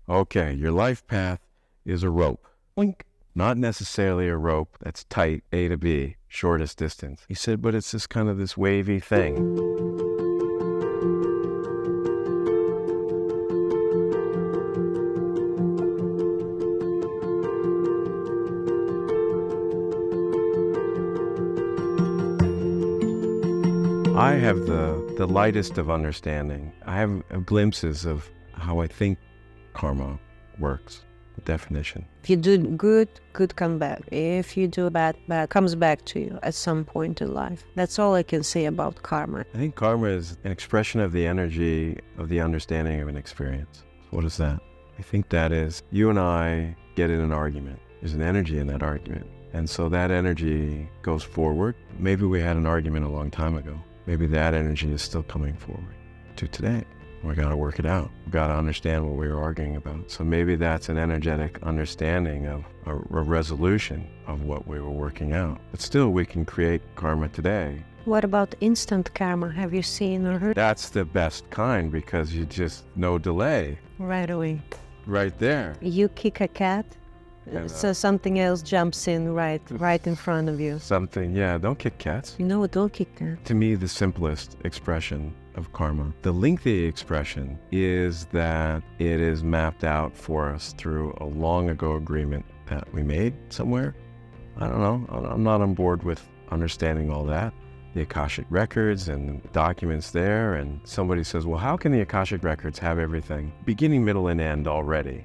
Okay, your life path is a rope. Blink. Not necessarily a rope that's tight, A to B, shortest distance. He said, but it's just kind of this wavy thing. I have the lightest of understanding. I have glimpses of how I think karma works, the definition. If you do good, good come back. If you do bad, bad comes back to you at some point in life. That's all I can say about karma. I think karma is an expression of the energy of the understanding of an experience. What is that? I think that is, you and I get in an argument. There's an energy in that argument. And so that energy goes forward. Maybe we had an argument a long time ago. Maybe that energy is still coming forward to today. We got to work it out. We got to understand what we were arguing about. So maybe that's an energetic understanding of a resolution of what we were working out. But still, we can create karma today. What about instant karma? Have you seen or heard? That's the best kind because you just, no delay. Right away. Right there. You kick a cat, And, so something else jumps in right in front of you. Something, yeah, don't kick cats. No, don't kick that. To me, the simplest expression of karma. The lengthy expression is that it is mapped out for us through a long ago agreement that we made somewhere. I don't know. I'm not on board with understanding all that. The Akashic records and the documents there, and somebody says, well, how can the Akashic records have everything, beginning, middle, and end already?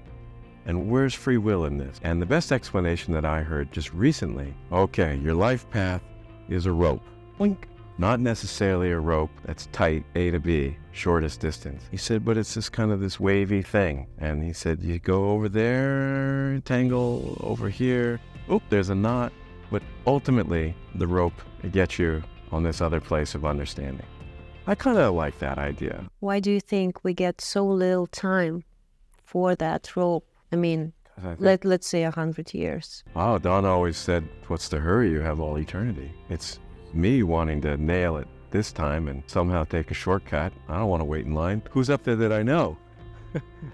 And where's free will in this? And the best explanation that I heard just recently, okay, your life path is a rope. Blink. Not necessarily a rope that's tight, A to B, shortest distance. He said, but it's just kind of this wavy thing. And he said, you go over there, tangle over here. Oop, there's a knot. But ultimately, the rope gets you on this other place of understanding. I kind of like that idea. Why do you think we get so little time for that rope? I mean, let's say 100 years. Oh, Don always said, what's the hurry? You have all eternity. It's me wanting to nail it this time and somehow take a shortcut. I don't want to wait in line. Who's up there that I know?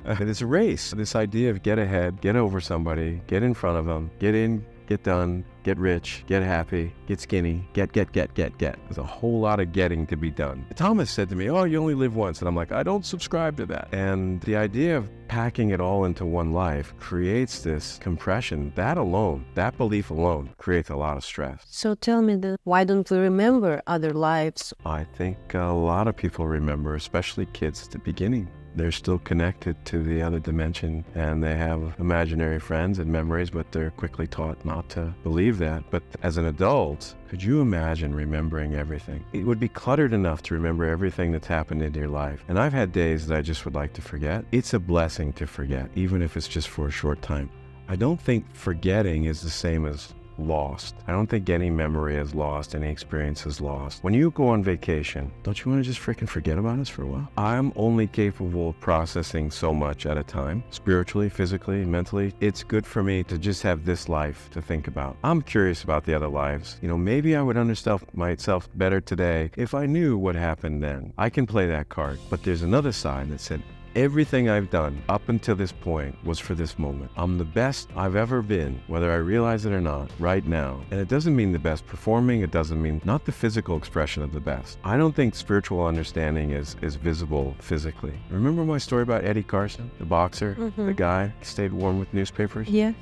It's a race. This idea of get ahead, get over somebody, get in front of them, get in, get done, get rich, get happy, get skinny, get. There's a whole lot of getting to be done. Thomas said to me, oh, you only live once. And I'm like, I don't subscribe to that. And the idea of packing it all into one life creates this compression. That alone, that belief alone, creates a lot of stress. So tell me then, why don't we remember other lives? I think a lot of people remember, especially kids at the beginning. They're still connected to the other dimension and they have imaginary friends and memories, but they're quickly taught not to believe that. But as an adult, could you imagine remembering everything? It would be cluttered enough to remember everything that's happened in your life. And I've had days that I just would like to forget. It's a blessing to forget, even if it's just for a short time. I don't think forgetting is the same as lost. I don't think any memory is lost, any experience is lost. When you go on vacation, don't you want to just freaking forget about us for a while? I'm only capable of processing so much at a time, spiritually, physically, mentally. It's good for me to just have this life to think about. I'm curious about the other lives. You know, maybe I would understand myself better today if I knew what happened then. I can play that card, but there's another side that said, everything I've done up until this point was for this moment. I'm the best I've ever been, whether I realize it or not, right now. And it doesn't mean the best performing. It doesn't mean not the physical expression of the best. I don't think spiritual understanding is visible physically. Remember my story about Eddie Carson, the boxer, the guy who stayed warm with newspapers? Yeah.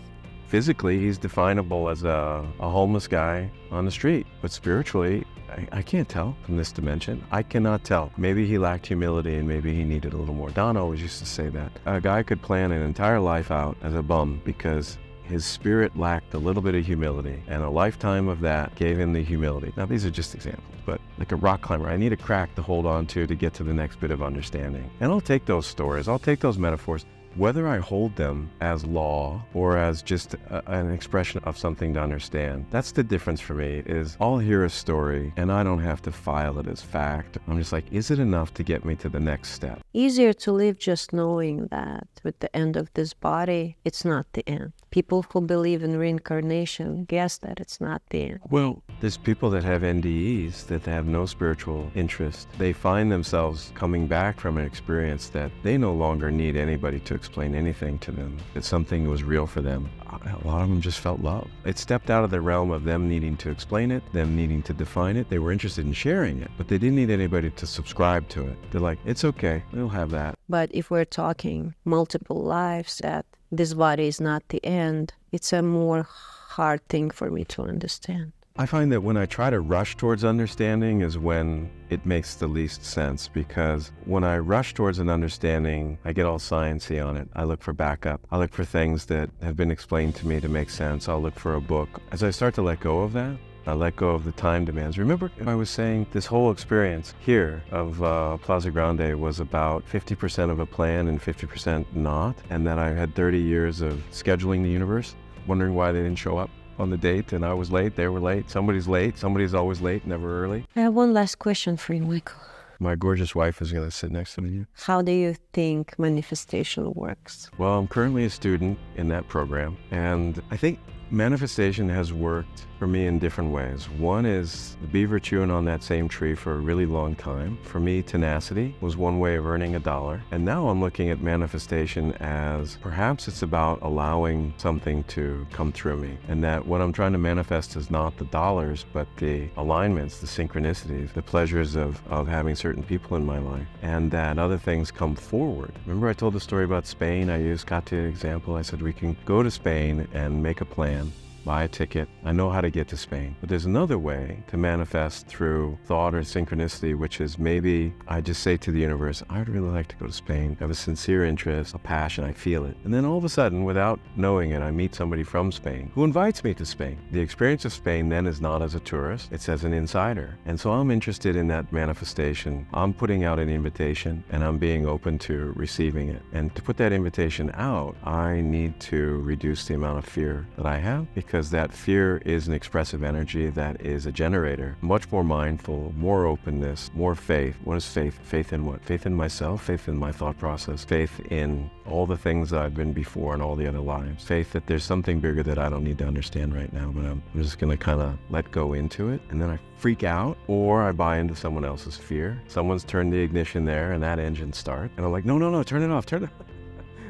Physically, he's definable as a homeless guy on the street, but spiritually, I can't tell from this dimension. I cannot tell. Maybe he lacked humility and maybe he needed a little more. Don always used to say that. A guy could plan an entire life out as a bum because his spirit lacked a little bit of humility, and a lifetime of that gave him the humility. Now, these are just examples, but like a rock climber, I need a crack to hold on to get to the next bit of understanding. And I'll take those stories, I'll take those metaphors, whether I hold them as law or as just an expression of something to understand. That's the difference for me, is I'll hear a story and I don't have to file it as fact. I'm just like, is it enough to get me to the next step? Easier to live just knowing that with the end of this body, it's not the end. People who believe in reincarnation guess that it's not the end. Well, there's people that have NDEs that have no spiritual interest. They find themselves coming back from an experience that they no longer need anybody to explain anything to them, that something was real for them. A lot of them just felt love. It stepped out of the realm of them needing to explain it, them needing to define it. They were interested in sharing it, but they didn't need anybody to subscribe to it. They're like, it's okay, we'll have that. But if we're talking multiple lives, that this body is not the end, it's a more hard thing for me to understand. I find that when I try to rush towards understanding is when it makes the least sense, because when I rush towards an understanding, I get all sciencey on it. I look for backup. I look for things that have been explained to me to make sense. I'll look for a book. As I start to let go of that, I let go of the time demands. Remember, I was saying this whole experience here of Plaza Grande was about 50% of a plan and 50% not, and that I had 30 years of scheduling the universe, wondering why they didn't show up on the date, and I was late, they were late. Somebody's always late, never early. I have one last question for you, Michael. My gorgeous wife is going to sit next to me. How do you think manifestation works? Well, I'm currently a student in that program, and I think manifestation has worked for me in different ways. One is the beaver chewing on that same tree for a really long time. For me, tenacity was one way of earning $1. And now I'm looking at manifestation as perhaps it's about allowing something to come through me. And that what I'm trying to manifest is not the dollars, but the alignments, the synchronicities, the pleasures of having certain people in my life. And that other things come forward. Remember I told the story about Spain? I used Katya's example. I said we can go to Spain and make a plan, buy a ticket. I know how to get to Spain. But there's another way to manifest through thought or synchronicity, which is maybe I just say to the universe, I would really like to go to Spain. I have a sincere interest, a passion, I feel it. And then all of a sudden, without knowing it, I meet somebody from Spain who invites me to Spain. The experience of Spain then is not as a tourist, it's as an insider. And so I'm interested in that manifestation. I'm putting out an invitation and I'm being open to receiving it. And to put that invitation out, I need to reduce the amount of fear that I have, because that fear is an expressive energy that is a generator. Much more mindful, more openness, more faith. What is faith? Faith in what? Faith in myself, faith in my thought process, faith in all the things I've been before and all the other lives. Faith that there's something bigger that I don't need to understand right now, but I'm just going to kind of let go into it. And then I freak out, or I buy into someone else's fear. Someone's turned the ignition there and that engine starts. And I'm like, no, turn it off, turn it off.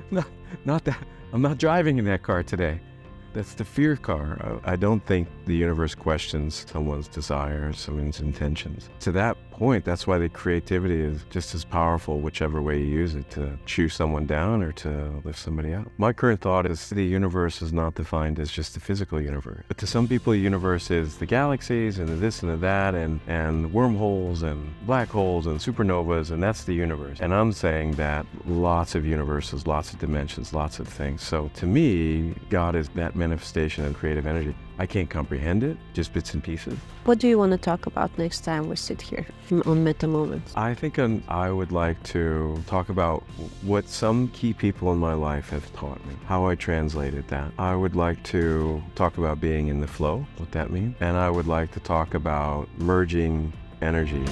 No, not that. I'm not driving in that car today. That's the fear car. I don't think the universe questions someone's desires, someone's intentions. To that point, that's why the creativity is just as powerful, whichever way you use it, to chew someone down or to lift somebody up. My current thought is the universe is not defined as just the physical universe. But to some people, the universe is the galaxies and the this and the that and wormholes and black holes and supernovas, and that's the universe. And I'm saying that lots of universes, lots of dimensions, lots of things. So to me, God is that manifestation of creative energy. I can't comprehend it, just bits and pieces. What do you want to talk about next time we sit here on Meta Moments? I think I would like to talk about what some key people in my life have taught me, how I translated that. I would like to talk about being in the flow, what that means. And I would like to talk about merging energies.